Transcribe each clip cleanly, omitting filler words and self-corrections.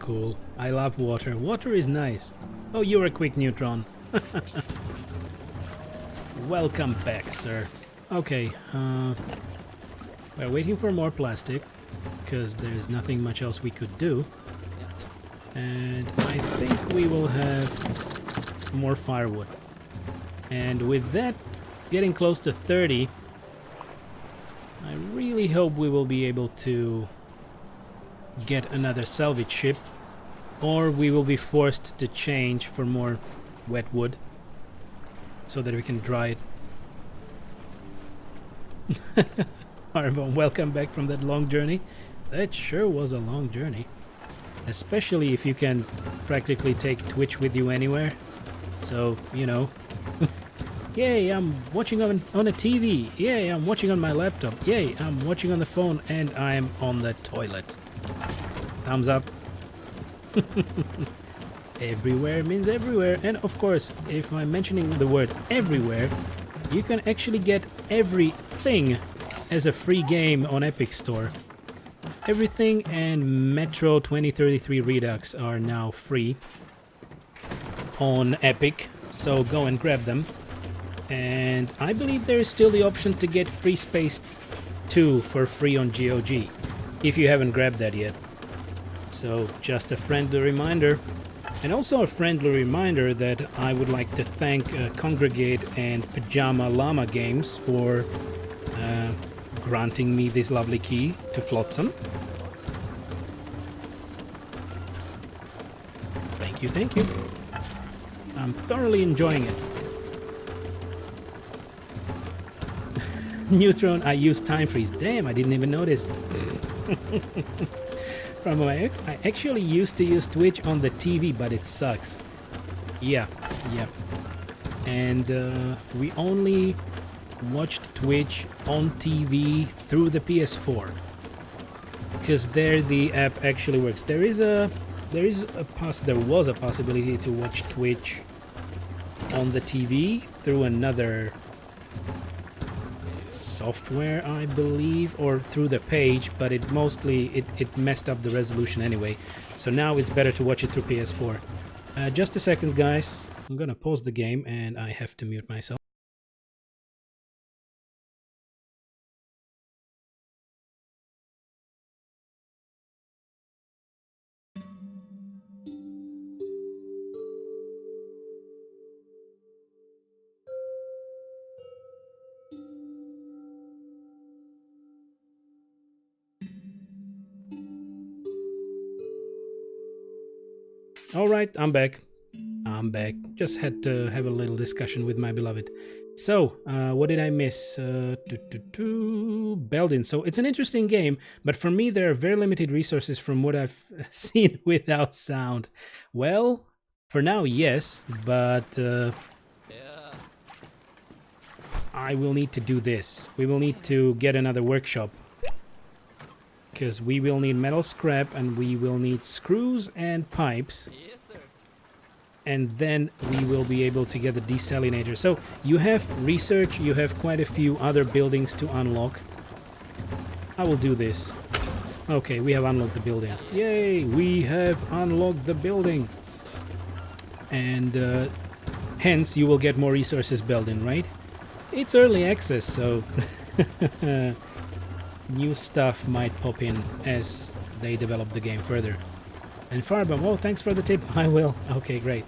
cool. I love water. Water is nice. Oh, you're a quick neutron. Welcome back, sir. Okay, we're waiting for more plastic, because there's nothing much else we could do. And I think we will have more firewood. And with that getting close to 30, I really hope we will be able to get another salvage ship, or we will be forced to change for more wet wood so that we can dry it. Arbon, welcome back from that long journey. That sure was a long journey, especially if you can practically take Twitch with you anywhere. So, you know, yay, I'm watching on a TV. Yay, I'm watching on my laptop. Yay, I'm watching on the phone, and I'm on the toilet. Thumbs up. Everywhere means everywhere. And of course, if I'm mentioning the word everywhere, you can actually get everything as a free game on Epic Store. Everything and Metro 2033 Redux are now free on Epic, so go and grab them. And I believe there is still the option to get Free Space 2 for free on GOG, if you haven't grabbed that yet. So just a friendly reminder. And also a friendly reminder that I would like to thank Kongregate and Pajama Llama Games for granting me this lovely key to FLOTSAM. Thank you, thank you. I'm thoroughly enjoying it. Neutron, I use time freeze. Damn, I didn't even notice. I actually used to use Twitch on the TV, but it sucks. Yeah. And we only watched Twitch on TV through the PS4, because there the app actually works. There was a possibility to watch Twitch on the TV through another software, I believe, or through the page, but it messed up the resolution anyway. So now it's better to watch it through PS4. Just a second, guys. I'm gonna pause the game and I have to mute myself. Alright, I'm back. Just had to have a little discussion with my beloved. So, what did I miss? Belden. So, it's an interesting game, but for me there are very limited resources from what I've seen without sound. Well, for now, yes, but I will need to do this. We will need to get another workshop, because we will need metal scrap and we will need screws and pipes. And then we will be able to get the desalinator. So you have research, you have quite a few other buildings to unlock. I will do this. Okay, we have unlocked the building. Yay, we have unlocked the building. And hence you will get more resources built in, right? It's early access, so new stuff might pop in as they develop the game further. And Farbum, oh, thanks for the tip. I will. Okay, great.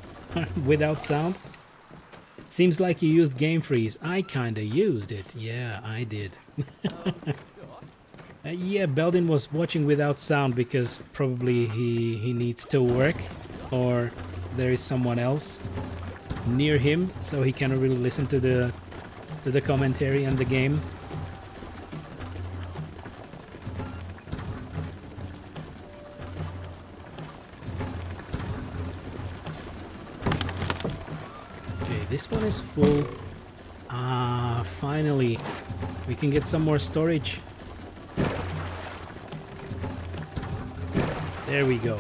Without sound? Seems like you used Game Freeze. I kinda used it. Yeah, I did. Yeah, Belden was watching without sound because probably he needs to work, or there is someone else near him, so he cannot really listen to the commentary and the game. This one is full. Ah, finally. We can get some more storage. There we go.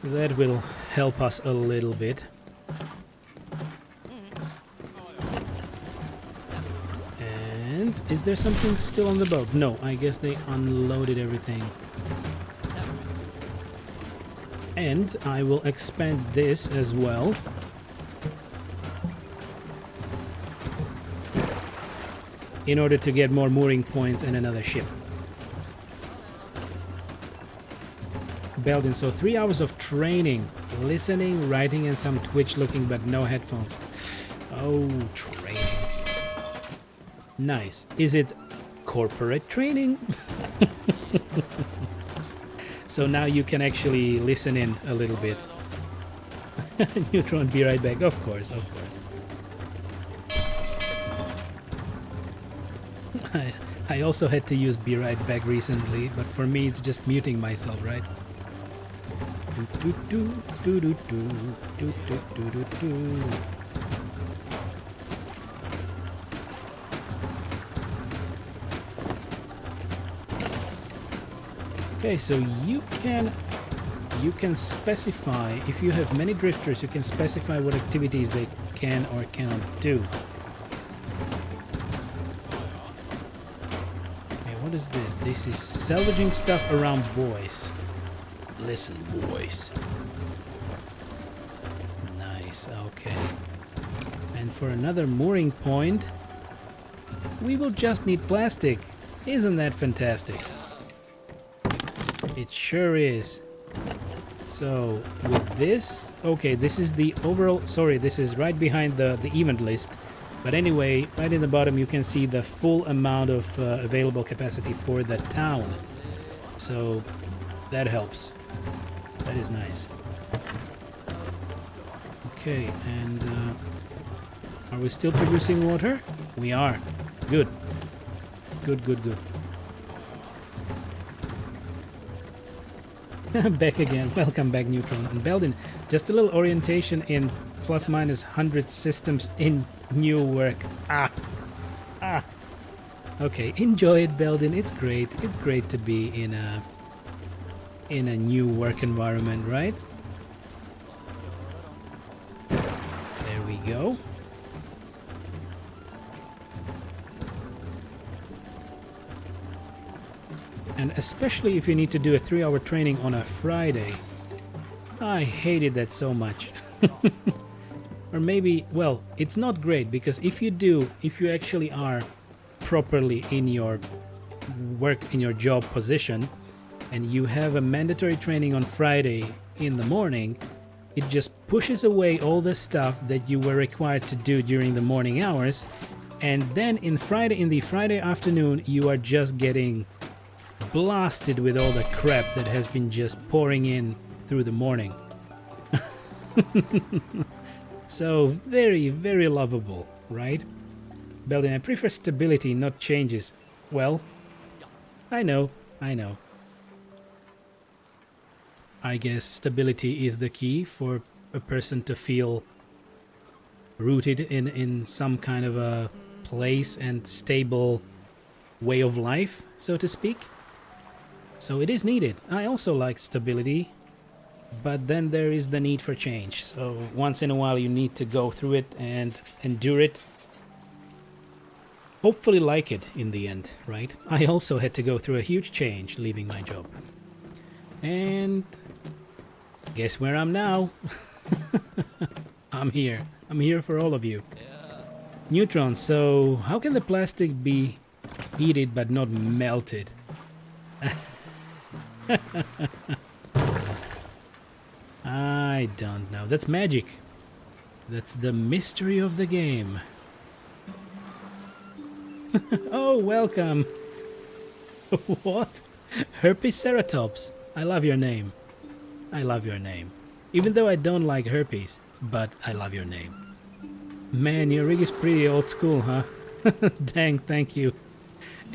That will help us a little bit. And is there something still on the boat? No, I guess they unloaded everything. And I will expand this as well. In order to get more mooring points and another ship. Belden, so 3 hours of training, listening, writing, and some Twitch looking, but no headphones. Oh, training. Nice. Is it corporate training? So now you can actually listen in a little bit. Neutron, be right back. Of course, of course. I also had to use be right back recently, but for me it's just muting myself, right? Okay, so you can specify, if you have many drifters, you can specify what activities they can or cannot do. What is this? This is salvaging stuff around buoys. Listen, boys. Nice, okay. And for another mooring point, we will just need plastic. Isn't that fantastic? It sure is. So, with this... Okay, this is the overall... Sorry, this is right behind the event list. But anyway, right in the bottom you can see the full amount of available capacity for the town. So that helps. That is nice. Okay, and are we still producing water? We are. Good. Good, good, good. Back again. Welcome back, Neutron. And Belden, just a little orientation in plus minus 100 systems in new work. Okay, enjoy it, Belden. It's great. It's great to be in a new work environment, right? There we go. And especially if you need to do a 3-hour training on a Friday. I hated that so much. Or maybe, well, it's not great, because if you actually are properly in your work, in your job position, and you have a mandatory training on Friday in the morning, it just pushes away all the stuff that you were required to do during the morning hours, and then in the Friday afternoon you are just getting blasted with all the crap that has been just pouring in through the morning. So very, very lovable, right? Belden, I prefer stability, not changes. Well, I know. I guess stability is the key for a person to feel rooted in some kind of a place and stable way of life, so to speak. So it is needed. I also like stability, but then there is the need for change. So once in a while you need to go through it and endure it. Hopefully like it in the end, right? I also had to go through a huge change leaving my job. And guess where I'm now? I'm here. I'm here for all of you. Neutron, so how can the plastic be heated but not melted? I don't know. That's magic. That's the mystery of the game. Oh, welcome. What? Herpesceratops. I love your name. I love your name. Even though I don't like herpes, but I love your name. Man, your rig is pretty old school, huh? Dang, thank you.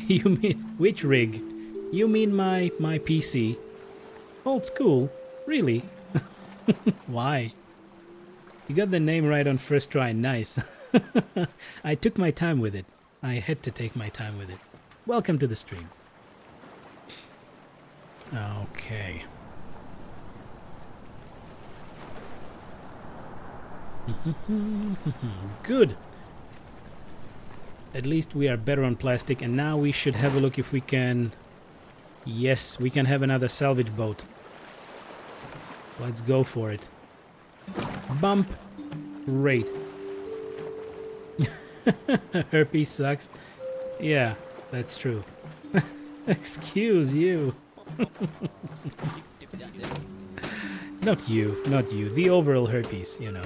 You mean... Which rig? You mean my PC? Old school? Really? Why? You got the name right on first try, nice. I took my time with it. I had to take my time with it. Welcome to the stream. Okay. Good. At least we are better on plastic, and now we should have a look if we can... Yes, we can have another salvage boat. Let's go for it. Bump rate. Herpes sucks. Yeah, that's true. Excuse you. Not you, not you. The overall herpes, you know.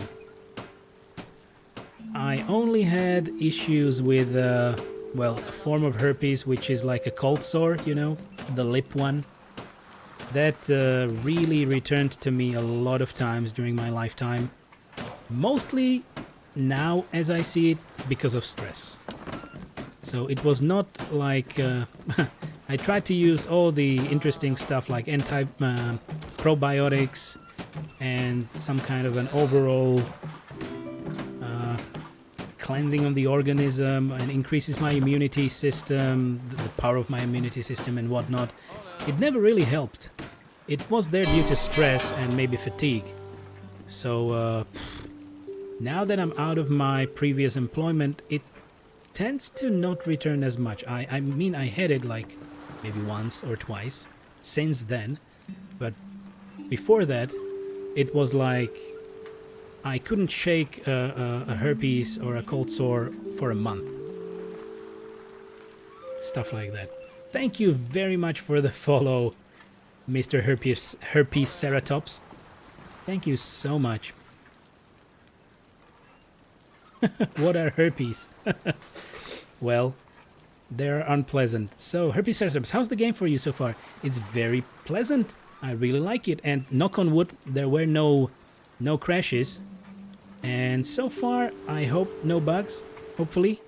I only had issues with, well, a form of herpes which is like a cold sore, you know, the lip one. That really returned to me a lot of times during my lifetime. Mostly now, as I see it, because of stress. So it was not like... I tried to use all the interesting stuff like probiotics and some kind of an overall cleansing of the organism and increases my immunity system, the power of my immunity system and whatnot. It never really helped. It was there due to stress and maybe fatigue. So now that I'm out of my previous employment, it tends to not return as much. I mean, I had it like maybe once or twice since then, but before that, it was like I couldn't shake a herpes or a cold sore for a month. Stuff like that. Thank you very much for the follow, Mr. Herpes Ceratops. Thank you so much. What are herpes? Well, they're unpleasant. So, Herpes Ceratops, how's the game for you so far? It's very pleasant. I really like it. And knock on wood, there were no crashes. And so far, I hope no bugs. Hopefully.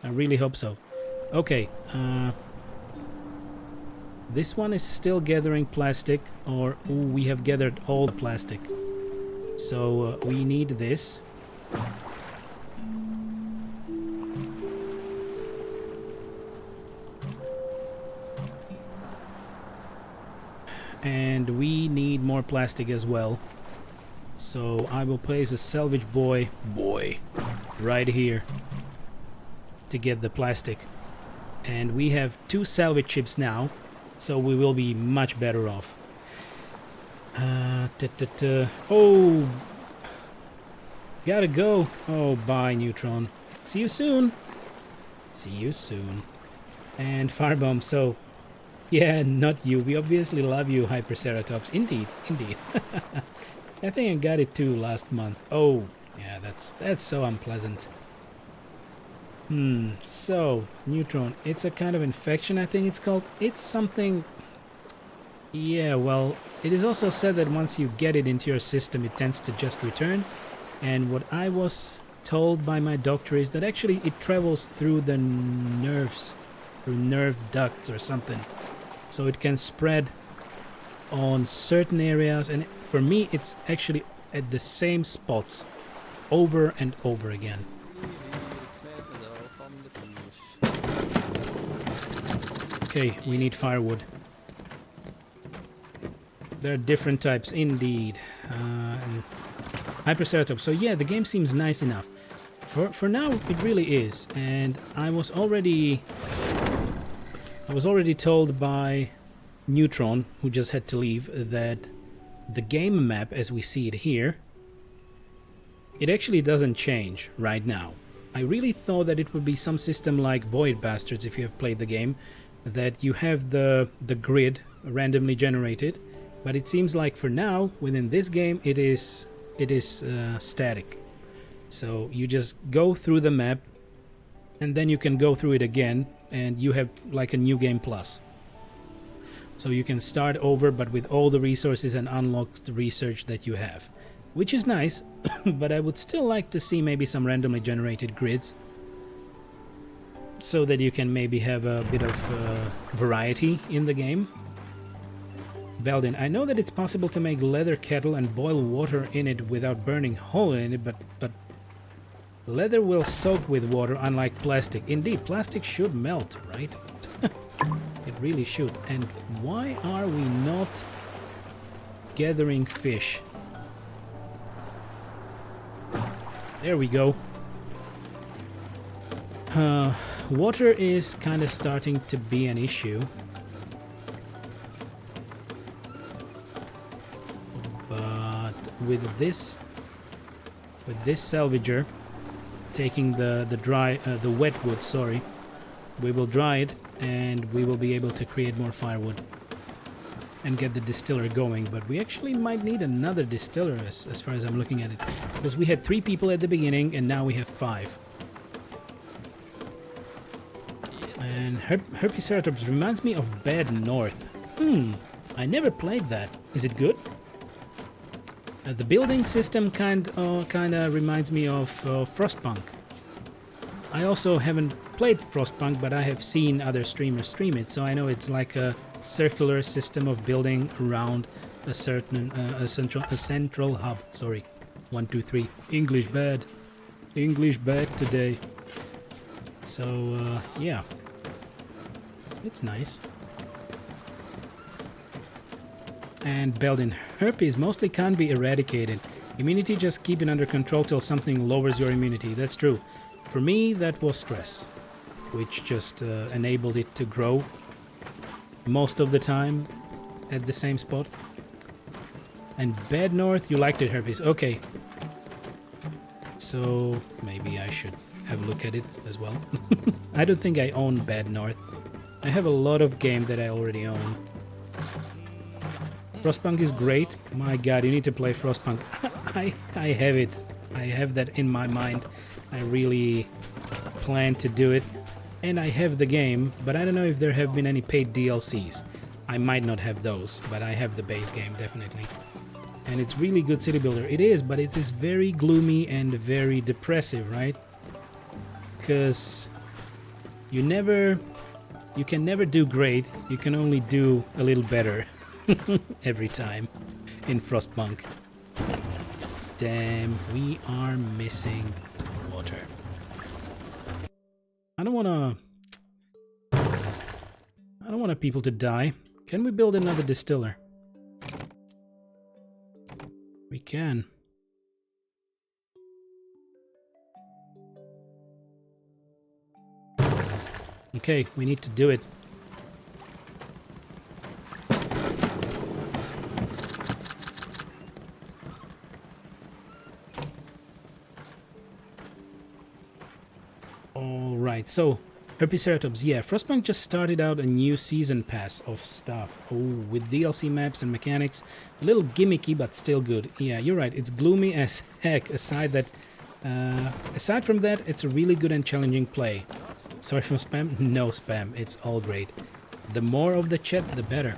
I really hope so. Okay. This one is still gathering plastic. Or we have gathered all the plastic. So we need this. And we need more plastic as well. So I will place a salvage boy right here to get the plastic. And we have 2 salvage ships now, so we will be much better off. Oh, gotta go. Oh, bye, Neutron. See you soon. See you soon. And Firebomb, so... Yeah, not you. We obviously love you, Hyperceratops. Indeed, indeed. I think I got it too last month. Oh, yeah, that's so unpleasant. So, Neutron, it's a kind of infection, I think it's called. It's something... Yeah, well, it is also said that once you get it into your system, it tends to just return. And what I was told by my doctor is that actually it travels through the nerves, through nerve ducts or something. So it can spread on certain areas, and for me it's actually at the same spots over and over again. Okay, we need firewood. There are different types indeed. Hyperceratops. So yeah, the game seems nice enough. For now it really is, and I was already told by Neutron, who just had to leave, that the game map as we see it here, it actually doesn't change right now. I really thought that it would be some system like Void Bastards, if you have played the game, that you have the grid randomly generated, but it seems like for now, within this game, it is static. So you just go through the map, and then you can go through it again, and you have like a new game plus. So you can start over, but with all the resources and unlocked research that you have, which is nice. But I would still like to see maybe some randomly generated grids, so that you can maybe have a bit of variety in the game. Beldin, I know that it's possible to make leather kettle and boil water in it without burning hole in it, but leather will soak with water, unlike plastic. Indeed, plastic should melt, right? It really should. And why are we not gathering fish? There we go. Water is kind of starting to be an issue. But with this salvager, taking the wet wood, sorry, we will dry it and we will be able to create more firewood and get the distiller going. But we actually might need another distiller as far as I'm looking at it, because we had 3 people at the beginning and now we have 5. And Herpiceratops reminds me of Bad North. I never played that. Is it good? The building system kinda reminds me of Frostpunk. I also haven't played Frostpunk, but I have seen other streamers stream it, so I know it's like a circular system of building around a certain a central hub. Sorry, 1, 2, 3. English bad today. So yeah, it's nice. And Belden, herpes mostly can't be eradicated. Immunity, just keep it under control till something lowers your immunity. That's true. For me, that was stress, which just enabled it to grow most of the time at the same spot. And Bad North, you liked it, herpes. Okay. So maybe I should have a look at it as well. I don't think I own Bad North. I have a lot of game that I already own. Frostpunk is great. My god, you need to play Frostpunk. I have it. I have that in my mind. I really plan to do it. And I have the game, but I don't know if there have been any paid DLCs. I might not have those, but I have the base game, definitely. And it's really good city builder. It is, but it is very gloomy and very depressive, right? Because you can never do great. You can only do a little better. Every time in Frostpunk. Damn, we are missing water. I don't want people to die. Can we build another distiller? We can. Okay, we need to do it. Alright, so Herpiceratops, yeah, Frostpunk just started out a new season pass of stuff. Oh, with DLC maps and mechanics. A little gimmicky, but still good. Yeah, you're right, it's gloomy as heck. Aside from that, it's a really good and challenging play. Sorry for spam? No spam, it's all great. The more of the chat, the better.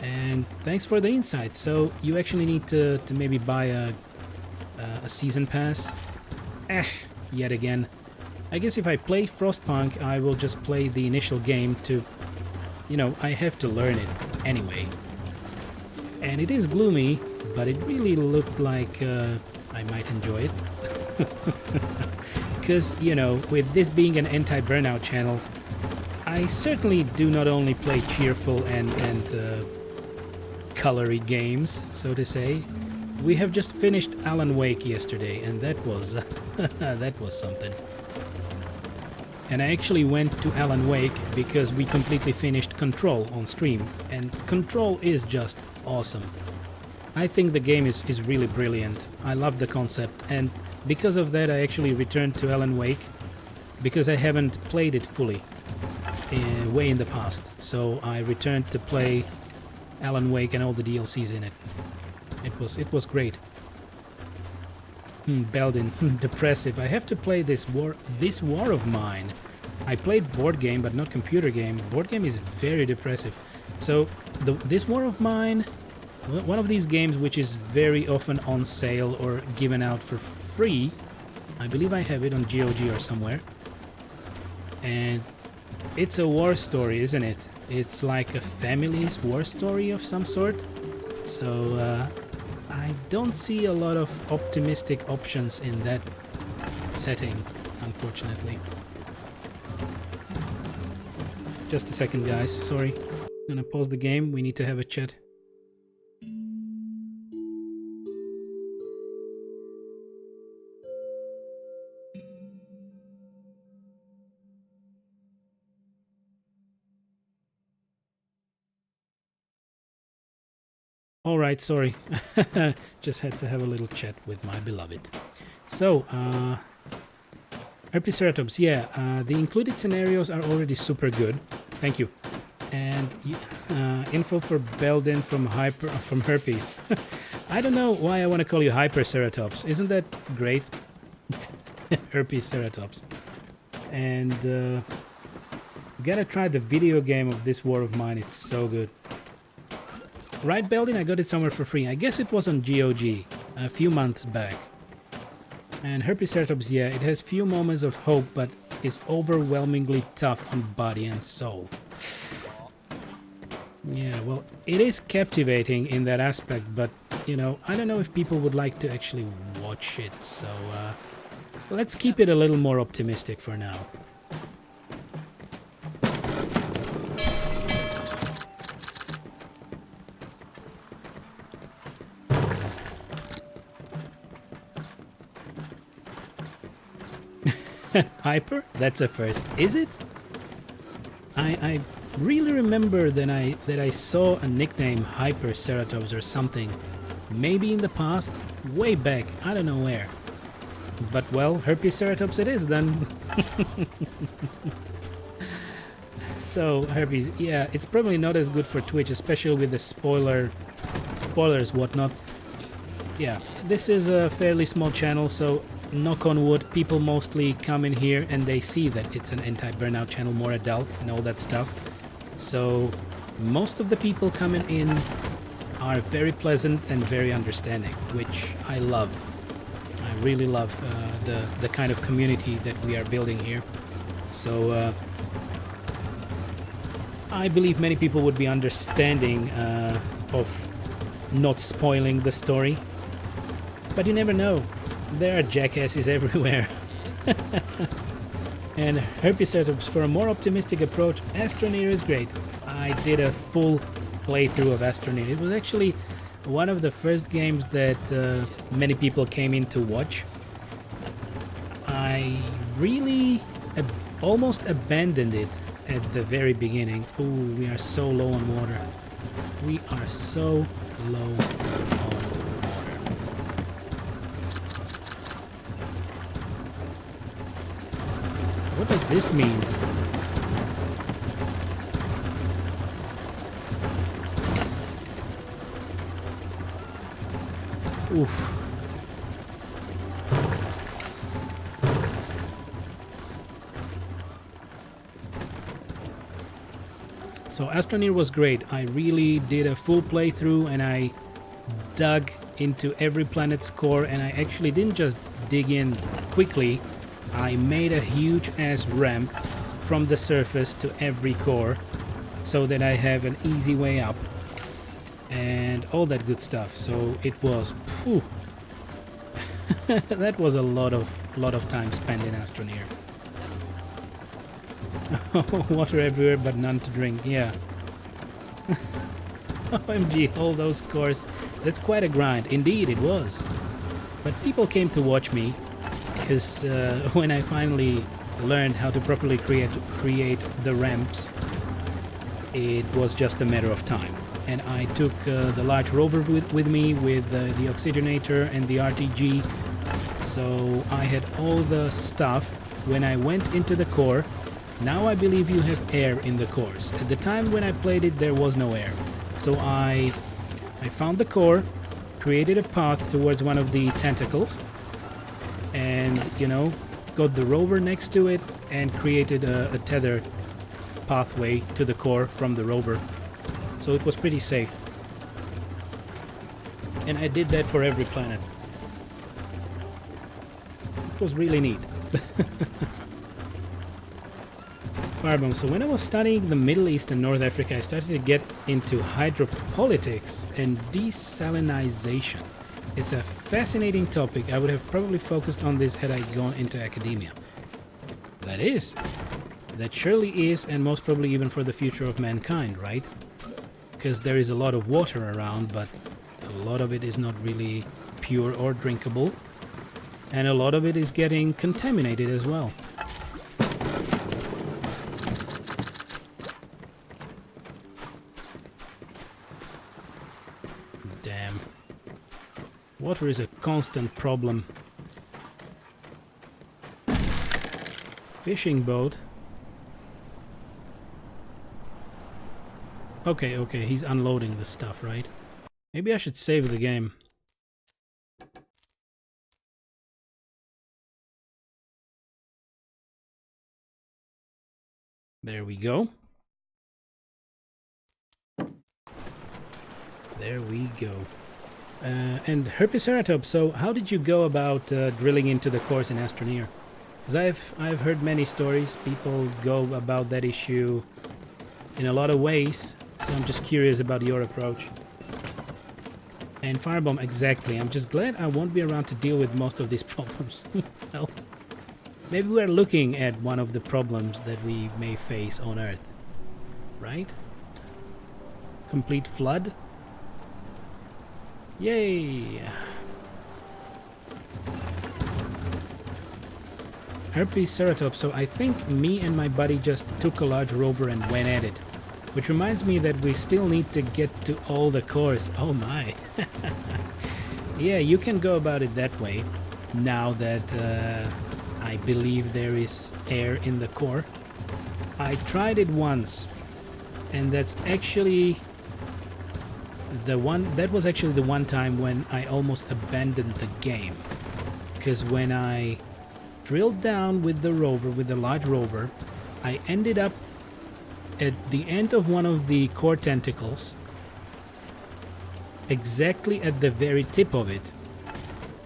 And thanks for the insight. So you actually need to maybe buy a season pass. Yet again. I guess if I play Frostpunk, I will just play the initial game to, you know, I have to learn it anyway. And it is gloomy, but it really looked like I might enjoy it. Because, you know, with this being an anti-burnout channel, I certainly do not only play cheerful and colory games, so to say. We have just finished Alan Wake yesterday, and that was that was something. And I actually went to Alan Wake because we completely finished Control on stream, and Control is just awesome. I think the game is really brilliant. I love the concept, and because of that I actually returned to Alan Wake, because I haven't played it fully way in the past. So I returned to play Alan Wake and all the DLCs in it. It was great. Belden, depressive. I have to play this war of mine. I played board game, but not computer game. Board game is very depressive. So this war of mine, one of these games which is very often on sale or given out for free. I believe I have it on GOG or somewhere. And it's a war story, isn't it? It's like a family's war story of some sort. So I don't see a lot of optimistic options in that setting, unfortunately. Just a second, guys. Sorry. I'm gonna pause the game. We need to have a chat. Alright, sorry. Just had to have a little chat with my beloved. So, Herpiceratops, yeah, the included scenarios are already super good. Thank you. And info for Belden from Herpes. I don't know why I want to call you Hyperceratops. Isn't that great? Herpiceratops. And you gotta try the video game of this war of mine. It's so good. Right, Belden? I got it somewhere for free. I guess it was on GOG a few months back. And Herpiceratops, yeah, it has few moments of hope, but is overwhelmingly tough on body and soul. Yeah, well, it is captivating in that aspect, but, you know, I don't know if people would like to actually watch it, so let's keep it a little more optimistic for now. Hyper? That's a first. Is it? I really remember that I saw a nickname Hyperceratops or something. Maybe in the past, way back, I don't know where. But well, Herpiceratops it is then. So, Herpes, yeah, it's probably not as good for Twitch, especially with the spoilers, whatnot. Yeah, this is a fairly small channel, so knock on wood, people mostly come in here and they see that it's an anti-burnout channel, more adult and all that stuff. So most of the people coming in are very pleasant and very understanding, which I love. I really love the kind of community that we are building here. So I believe many people would be understanding of not spoiling the story. But you never know. There are jackasses everywhere. And Herpiceratops, for a more optimistic approach, Astroneer is great. I did a full playthrough of Astroneer. It was actually one of the first games that many people came in to watch. I really almost abandoned it at the very beginning. Ooh, we are so low on water. We are so low on water. What does this mean? Oof. So Astroneer was great. I really did a full playthrough and I dug into every planet's core, and I actually didn't just dig in quickly. I made a huge ass ramp from the surface to every core so that I have an easy way up and all that good stuff. So it was, whew, that was a lot of time spent in Astroneer. Water everywhere but none to drink, yeah. OMG, all those cores. That's quite a grind. Indeed it was. But people came to watch me because when I finally learned how to properly create the ramps, it was just a matter of time. And I took the large rover with me with the oxygenator and the RTG, so I had all the stuff when I went into the core. Now I believe you have air in the cores. At the time when I played it, there was no air. So I found the core, created a path towards one of the tentacles, and, you know, got the rover next to it and created a tether pathway to the core from the rover. So it was pretty safe. And I did that for every planet. It was really neat. Firebomb. So when I was studying the Middle East and North Africa, I started to get into hydropolitics and desalinization. It's a fascinating topic. I would have probably focused on this had I gone into academia. That is. That surely is, and most probably even for the future of mankind, right? Because there is a lot of water around, but a lot of it is not really pure or drinkable. And a lot of it is getting contaminated as well. Damn. Water is a constant problem. Fishing boat. Okay, okay, he's unloading the stuff, right? Maybe I should save the game. There we go. There we go. And Herpiceratops, so how did you go about drilling into the cores in Astroneer? Because I've heard many stories. People go about that issue in a lot of ways. So I'm just curious about your approach. And Firebomb, exactly. I'm just glad I won't be around to deal with most of these problems. Well, maybe we're looking at one of the problems that we may face on Earth. Right? Complete flood? Yay! Herpiceratops, so I think me and my buddy just took a large rover and went at it. Which reminds me that we still need to get to all the cores. Oh my! Yeah, you can go about it that way, now that I believe there is air in the core. I tried it once, and that's actually the one time when I almost abandoned the game. Because when I drilled down with the rover, with the large rover, I ended up at the end of one of the core tentacles, exactly at the very tip of it,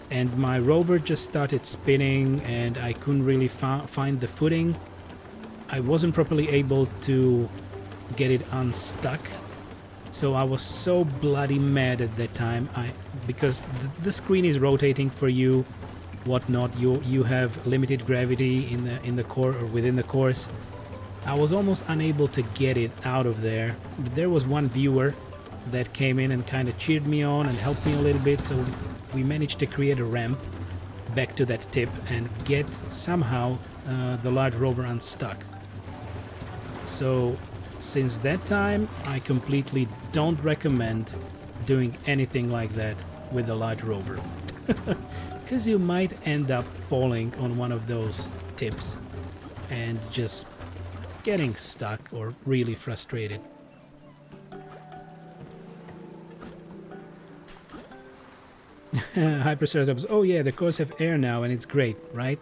and my rover just started spinning and I couldn't really find the footing. I wasn't properly able to get it unstuck, so I was so bloody mad at that time. Because the screen is rotating for you, whatnot. You have limited gravity in the core or within the cores. I was almost unable to get it out of there. But there was one viewer that came in and kind of cheered me on and helped me a little bit, so we managed to create a ramp back to that tip and get somehow the large rover unstuck. So since that time, I completely don't recommend doing anything like that with a large rover. Because you might end up falling on one of those tips and just getting stuck or really frustrated. Hyperceratops, oh yeah, the cores have air now and it's great, right?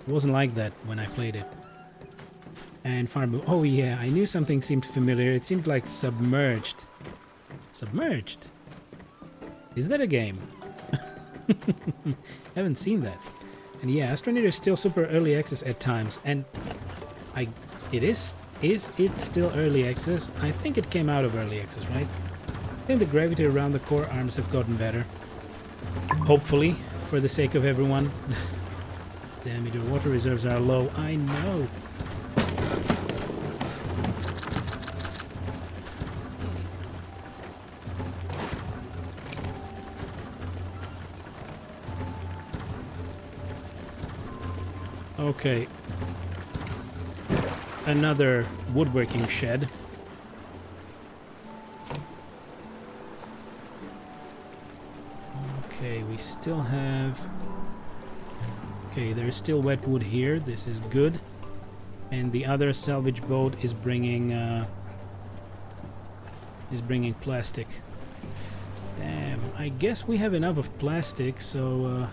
It wasn't like that when I played it. And Farmboom, oh yeah, I knew something seemed familiar. It seemed like Submerged. Submerged? Is that a game? Haven't seen that. And yeah, Astroneer is still super early access at times, and is it still early access? I think it came out of early access, right? I think the gravity around the core arms have gotten better. Hopefully, for the sake of everyone. Damn it, your water reserves are low. I know. Okay. Another woodworking shed. Okay, we still have... Okay, there's still wet wood here. This is good. And the other salvage boat is bringing plastic. Damn, I guess we have enough of plastic, so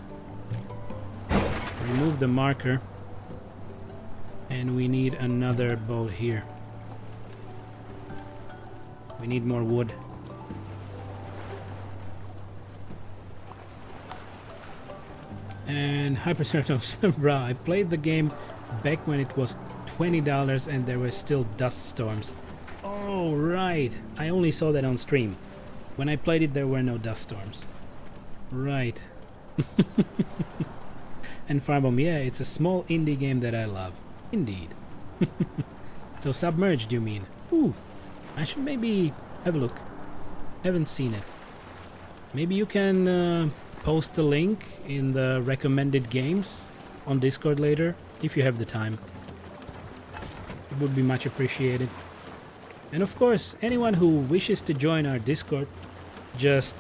remove the marker. And we need another boat here. We need more wood. And Hyperceratops, bruh, I played the game back when it was $20 and there were still dust storms. Oh, right. I only saw that on stream. When I played it, there were no dust storms. Right. And Firebomb, yeah, it's a small indie game that I love. Indeed. So Submerged, you mean? Ooh, I should maybe have a look. Haven't seen it. Maybe you can post the link in the recommended games on Discord later, if you have the time. It would be much appreciated. And of course, anyone who wishes to join our Discord, just